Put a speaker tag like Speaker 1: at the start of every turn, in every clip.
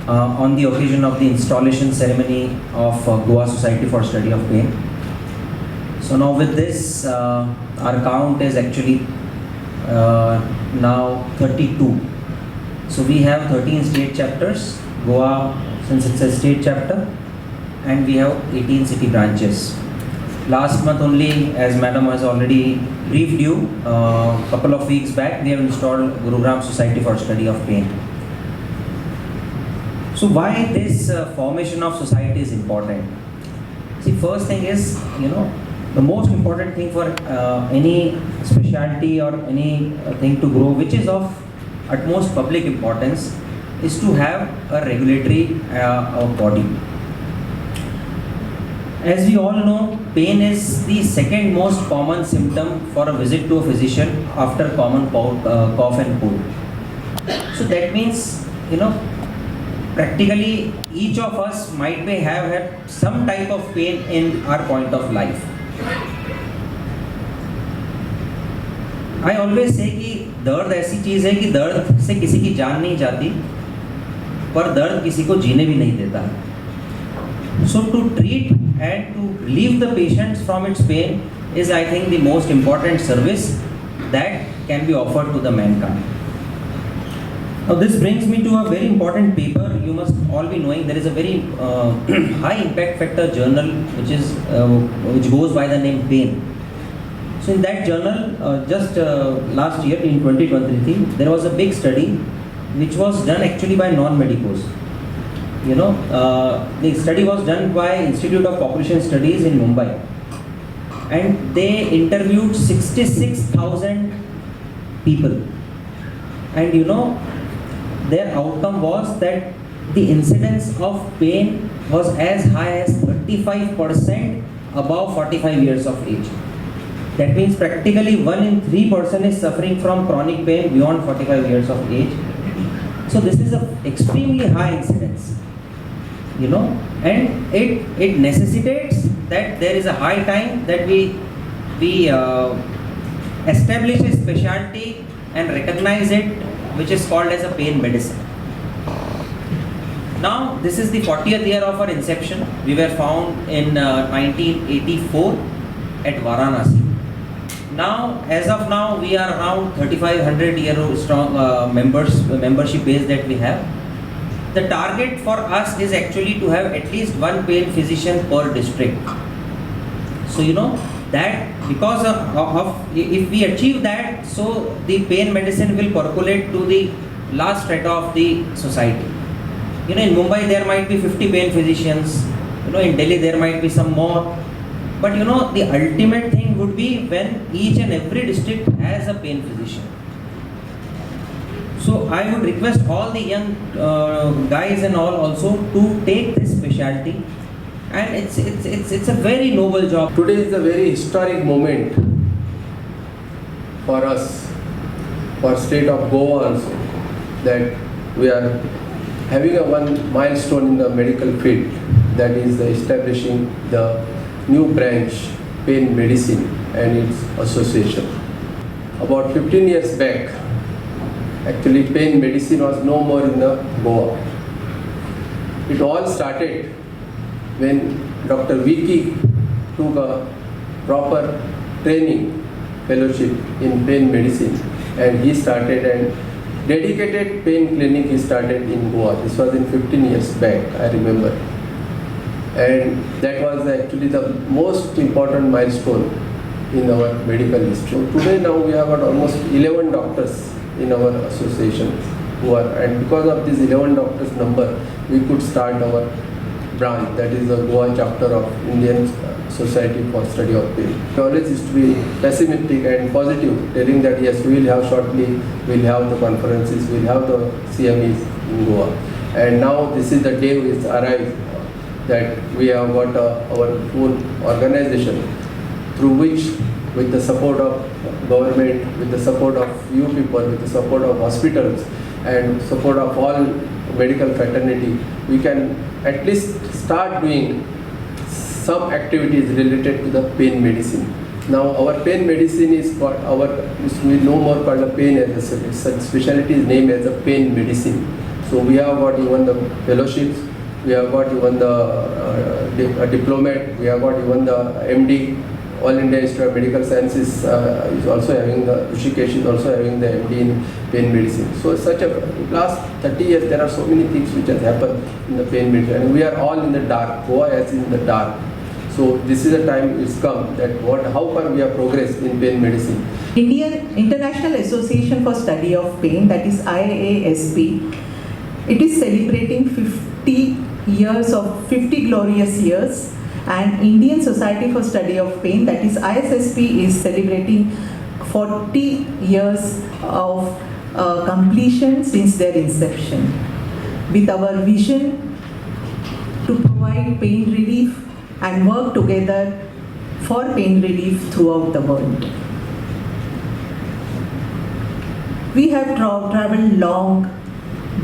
Speaker 1: on the occasion of the installation ceremony of Goa Society for Study of Pain. So now with this, our count is actually now 32. So we have 13 state chapters, Goa, since it's a state chapter, and we have 18 city branches. Last month only, as Madam has already briefed you, couple of weeks back, we have installed Gurugram Society for Study of Pain. So why this formation of society is important? See, first thing is, the most important thing for any specialty or any thing to grow, which is of utmost public importance, is to have a regulatory body. As we all know, pain is the second most common symptom for a visit to a physician after common cough and cold. So that means, practically each of us might have had some type of pain in our point of life. I always say कि दर्द ऐसी चीज है कि दर्द से किसी की जान नहीं जाती, पर दर्द किसी को जीने भी नहीं देता है. So to treat and to relieve the patients from its pain is, I think, the most important service that can be offered to the mankind. Now this brings me to a very important paper. You must all be knowing there is a very high impact factor journal which goes by the name Pain. So in that journal, just last year in 2023, there was a big study which was done actually by non-medicos. The study was done by Institute of Population Studies in Mumbai, and they interviewed 66,000 people, and their outcome was that the incidence of pain was as high as 35% above 45 years of age. That means practically 1 in 3 person is suffering from chronic pain beyond 45 years of age. So this is an extremely high incidence, and it necessitates that there is a high time that we establish a specialty and recognize it, which is called as a pain medicine. Now this is the 40th year of our inception. We were found in 1984 at Varanasi. Now, as of now, we are around 3,500 year strong membership base that we have. The target for us is actually to have at least one pain physician per district. So that because of if we achieve that, so the pain medicine will percolate to the last strata of the society. In Mumbai there might be 50 pain physicians. In Delhi there might be some more. But the ultimate thing would be when each and every district has a pain physician. So I would request all the young guys and all also to take this specialty, and it's a very noble job.
Speaker 2: Today is a very historic moment for us, for state of Goa also, that we are having a one milestone in the medical field, that is the establishing the new branch, pain medicine and its association. About 15 years back, actually pain medicine was no more in the Goa. It all started when Dr. Vicky took a proper training fellowship in pain medicine, and he started a dedicated pain clinic he started in Goa. This was in 15 years back, I remember. And that was actually the most important milestone in our medical history. So today now we have got almost 11 doctors in our association and because of this 11 doctors number, we could start our branch, that is the Goa chapter of Indian Society for Study of Pain. We always used to be pessimistic and positive, telling that yes, we will have shortly, we will have the conferences, we will have the CMEs in Goa. And now this is the day which arrived, that we have got our own organization through which, with the support of government, with the support of you people, with the support of hospitals and support of all medical fraternity, we can at least start doing some activities related to the pain medicine. Now our pain medicine is we no more called a pain as a specialty is named as a pain medicine. So we have got even the fellowships, we have got even the diplomat, we have got even the MD. All India Institute of Medical Sciences is also having the, Rishikesh is also having the MD in pain medicine. So such a, last 30 years there are so many things which has happened in the pain medicine, and we are all in the dark. Goa is in the dark. So this is the time it's come that how far we have progressed in pain medicine.
Speaker 3: Indian International Association for Study of Pain, that is IASP, it is celebrating 50 glorious years, and Indian Society for Study of Pain, that is ISSP, is celebrating 40 years of completion since their inception, with our vision to provide pain relief and work together for pain relief throughout the world. We have traveled long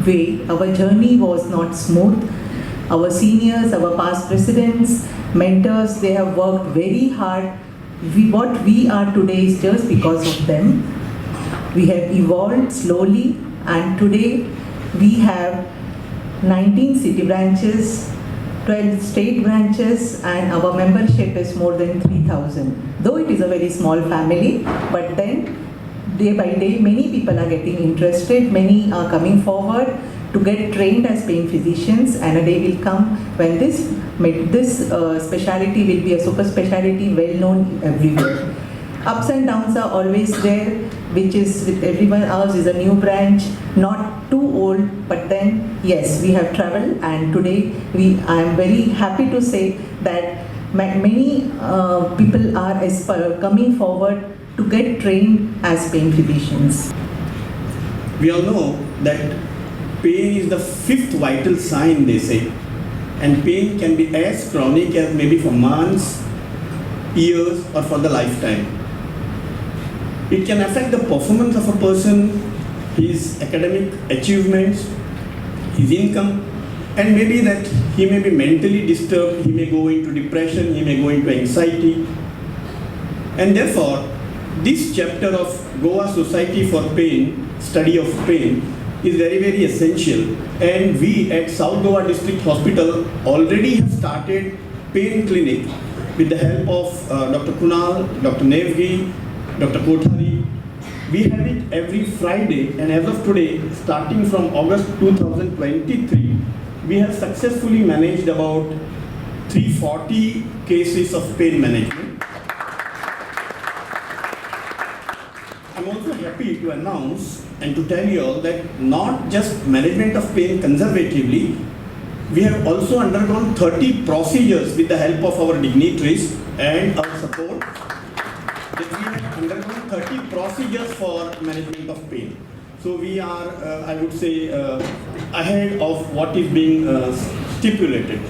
Speaker 3: way. Our journey was not smooth. Our seniors, our past presidents, mentors, they have worked very hard. What we are today is just because of them. We have evolved slowly, and today we have 19 city branches, 12 state branches, and our membership is more than 3,000. Though it is a very small family, but then day by day many people are getting interested, many are coming forward to get trained as pain physicians, and a day will come when this specialty will be a super specialty well known everywhere. Ups and downs are always there, which is with everyone else is a new branch, not too old, but then yes, we have traveled, and today I am very happy to say that many people are coming forward to get trained as pain physicians.
Speaker 4: We all know that pain is the fifth vital sign, they say, and pain can be as chronic as maybe for months, years, or for the lifetime. It can affect the performance of a person, his academic achievements, his income, and maybe that he may be mentally disturbed, he may go into depression, he may go into anxiety. And therefore, this chapter of Goa Society for Pain, Study of Pain, is very, very essential. And we at South Goa District Hospital already have started pain clinic with the help of Dr. Kunal, Dr. Nevgi, Dr. Kothari. We have it every Friday, and as of today, starting from August 2023, we have successfully managed about 340 cases of pain management. I'm also happy to announce and to tell you all that not just management of pain conservatively, we have also undergone 30 procedures with the help of our dignitaries and our support. That we have undergone 30 procedures for management of pain. So we are, I would say, ahead of what is being stipulated.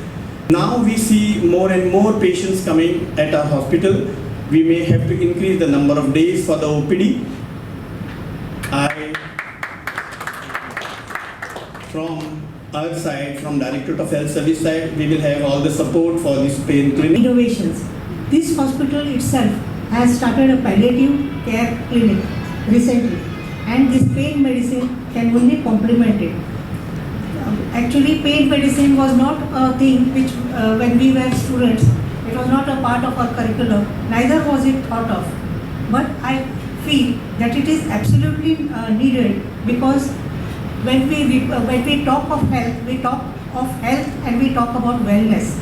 Speaker 4: Now we see more and more patients coming at our hospital. We may have to increase the number of days for the OPD. From our side, from Directorate of Health Service side, we will have all the support for this pain clinic.
Speaker 5: Innovations. This hospital itself has started a palliative care clinic recently, and this pain medicine can only complement it. Actually, pain medicine was not a thing which, when we were students, it was not a part of our curriculum, neither was it thought of. But I feel that it is absolutely needed, because when we talk of health, we talk of health and we talk about wellness.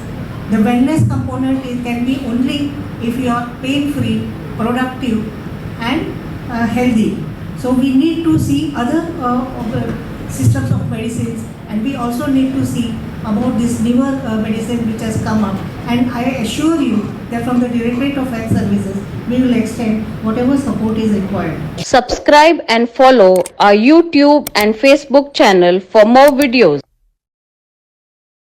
Speaker 5: The wellness component can be only if you are pain-free, productive, and healthy. So we need to see other systems of medicines, and we also need to see about this newer medicine which has come up. And I assure you that from the Directorate of Health Services, we will extend whatever support is required.
Speaker 6: Subscribe and follow our YouTube and Facebook channel for more videos.